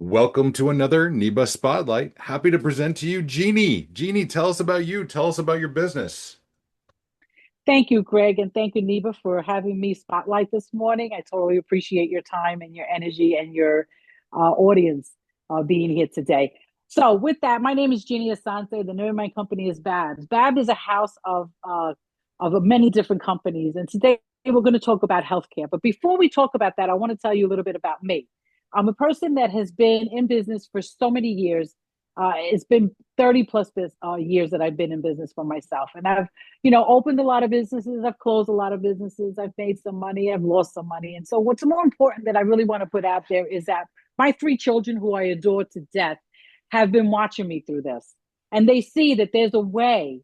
Welcome to another NEBA Spotlight. Happy to present to you Jeannie. Jeannie, tell us about you. Tell us about your business. Thank you, Greg, and thank you, Neva, for having me spotlight this morning. I totally appreciate your time and your energy and your audience being here today. So, with that, my name is Jeannie Assante. The name of my company is Babs. Babs is a house of many different companies, and today we're going to talk about healthcare. But before we talk about that, I want to tell you a little bit about me. I'm a person that has been in business for so many years. It's been 30 plus years that I've been in business for myself, and I've opened a lot of businesses. I've closed a lot of businesses. I've made some money. I've lost some money. And so what's more important that I really want to put out there is that my three children, who I adore to death, have been watching me through this. And they see that there's a way,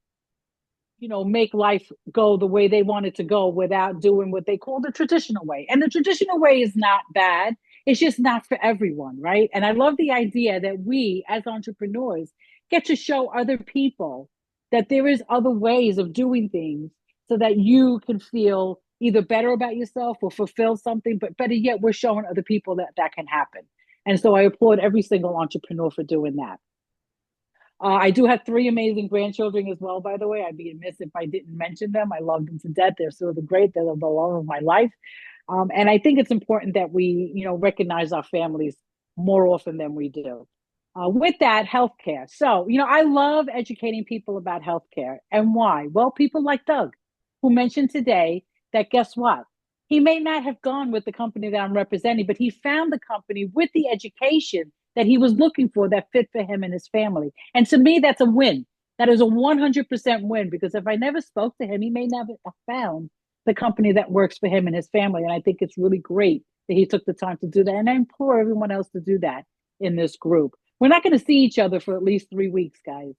make life go the way they want it to go without doing what they call the traditional way. And the traditional way is not bad. It's just not for everyone, right? And I love the idea that we as entrepreneurs get to show other people that there is other ways of doing things so that you can feel either better about yourself or fulfill something, but better yet, we're showing other people that that can happen. And so I applaud every single entrepreneur for doing that. I do have three amazing grandchildren as well, by the way. I'd be amiss if I didn't mention them. I love them to death. They're sort of great. They're the love of my life. And I think it's important that we, recognize our families more often than we do. With that, healthcare. So, I love educating people about healthcare. And why? Well, people like Doug, who mentioned today that guess what? He may not have gone with the company that I'm representing, but he found the company with the education that he was looking for that fit for him and his family. And to me, that's a win. That is a 100% win because if I never spoke to him, he may never have found the company that works for him and his family. And I think it's really great that he took the time to do that. And I implore everyone else to do that in this group. We're not going to see each other for at least 3 weeks, guys.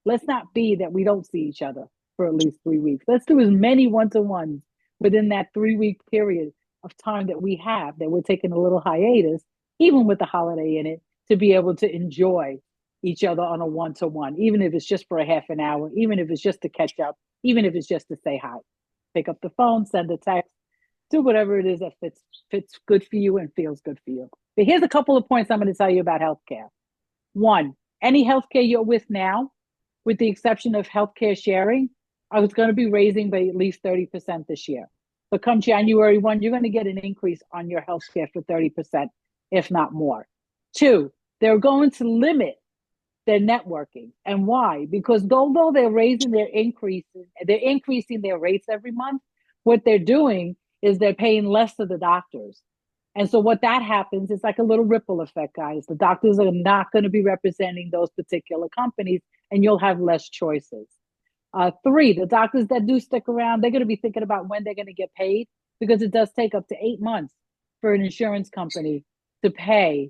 Let's not be that we don't see each other for at least 3 weeks. Let's do as many one-to-ones within that 3 week period of time that we have, that we're taking a little hiatus, even with the holiday in it, to be able to enjoy each other on a one-to-one, even if it's just for a half an hour, even if it's just to catch up, even if it's just to say hi. Pick up the phone, send a text, do whatever it is that fits good for you and feels good for you. But here's a couple of points I'm going to tell you about healthcare. One, any healthcare you're with now, with the exception of healthcare sharing, I was going to be raising by at least 30% this year. But come January 1, you're going to get an increase on your healthcare for 30%, if not more. Two, they're going to limit their networking. And why? Because although they're increasing their rates every month, what they're doing is they're paying less to the doctors. And so what that happens is like a little ripple effect, guys. The doctors are not going to be representing those particular companies, and you'll have less choices. Three, the doctors that do stick around, they're going to be thinking about when they're going to get paid because it does take up to 8 months for an insurance company to pay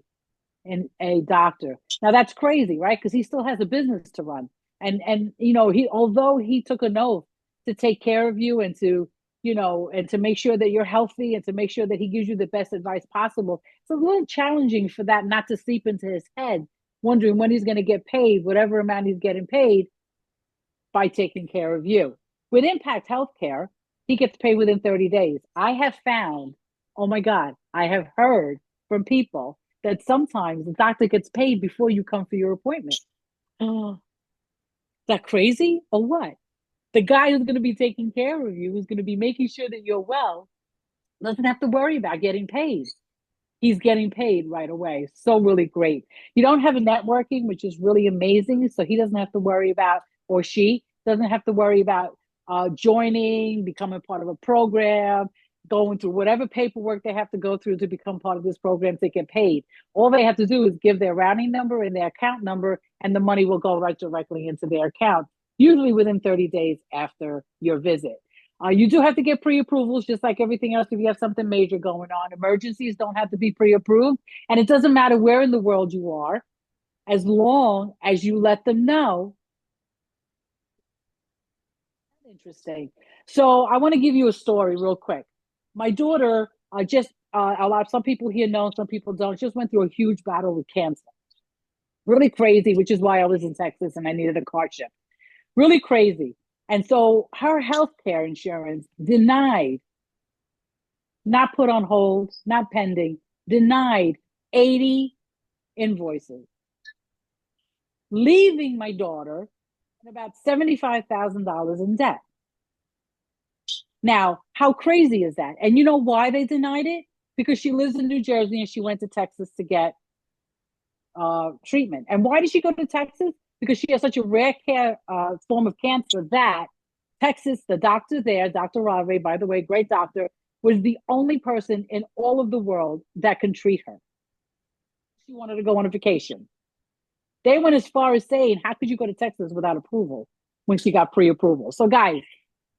a doctor. Now that's crazy, right? Because he still has a business to run. And he although he took an oath to take care of you and to and to make sure that you're healthy and to make sure that he gives you the best advice possible. It's a little challenging for that not to seep into his head, wondering when he's going to get paid, whatever amount he's getting paid by taking care of you. With Impact Healthcare, he gets paid within 30 days. I have found, oh my God, I have heard from people that sometimes the doctor gets paid before you come for your appointment. Oh, is that crazy or what? The guy who's going to be taking care of you, who's going to be making sure that you're well, doesn't have to worry about getting paid. He's getting paid right away. So really great. You don't have a networking, which is really amazing. So he doesn't have to worry about, or she doesn't have to worry about joining, becoming part of a program, going through whatever paperwork they have to go through to become part of this program to get paid. All they have to do is give their routing number and their account number, and the money will go right directly into their account, usually within 30 days after your visit. You do have to get pre-approvals, just like everything else. If you have something major going on, emergencies don't have to be pre-approved, and it doesn't matter where in the world you are, as long as you let them know. Interesting. So I want to give you a story real quick. My daughter just a lot. Some people here know, some people don't. Just went through a huge battle with cancer. Really crazy, which is why I was in Texas and I needed a car chip. Really crazy. And so her health care insurance denied, not put on hold, not pending, denied 80 invoices, leaving my daughter in about $75,000 in debt. Now, how crazy is that? And you know why they denied it? Because she lives in New Jersey and she went to Texas to get treatment. And why did she go to Texas? Because she has such a rare form of cancer that Texas, the doctor there, Dr. Rave, by the way, great doctor, was the only person in all of the world that can treat her. She wanted to go on a vacation. They went as far as saying, how could you go to Texas without approval when she got pre-approval? So guys,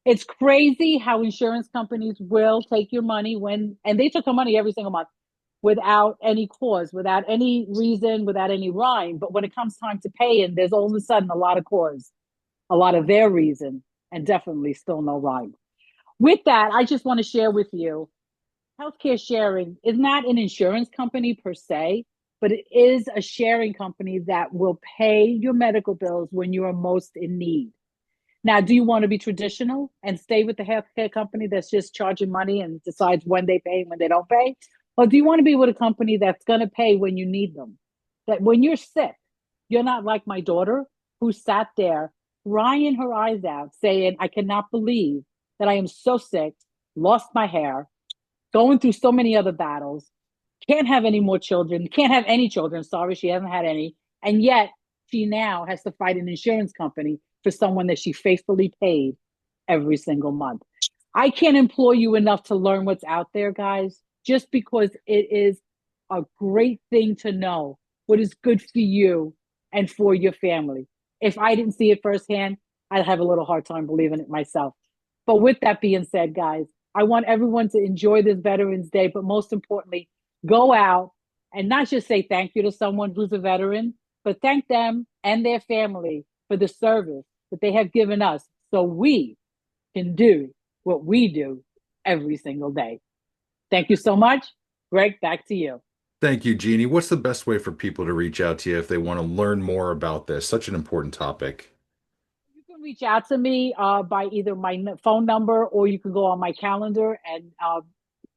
it's crazy how insurance companies will take your money and they took her money every single month without any cause, without any reason, without any rhyme. But when it comes time to pay, and there's all of a sudden a lot of cause, a lot of their reason, and definitely still no rhyme. With that, I just want to share with you, healthcare sharing is not an insurance company per se, but it is a sharing company that will pay your medical bills when you are most in need. Now, do you want to be traditional and stay with the healthcare company that's just charging money and decides when they pay and when they don't pay? Or do you want to be with a company that's going to pay when you need them? That when you're sick, you're not like my daughter who sat there crying her eyes out saying, I cannot believe that I am so sick, lost my hair, going through so many other battles, can't have any more children, can't have any children. Sorry, she hasn't had any. And yet she now has to fight an insurance company for someone that she faithfully paid every single month. I can't implore you enough to learn what's out there, guys, just because it is a great thing to know what is good for you and for your family. If I didn't see it firsthand, I'd have a little hard time believing it myself. But with that being said, guys, I want everyone to enjoy this Veterans Day, but most importantly, go out and not just say thank you to someone who's a veteran, but thank them and their family for the service that they have given us so we can do what we do every single day. Thank you so much. Greg, back to you. Thank you, Jeannie. What's the best way for people to reach out to you if they want to learn more about this? Such an important topic. You can reach out to me by either my phone number or you can go on my calendar and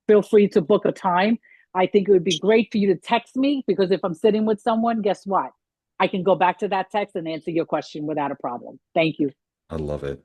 feel free to book a time. I think it would be great for you to text me because if I'm sitting with someone, guess what? I can go back to that text and answer your question without a problem. Thank you. I love it.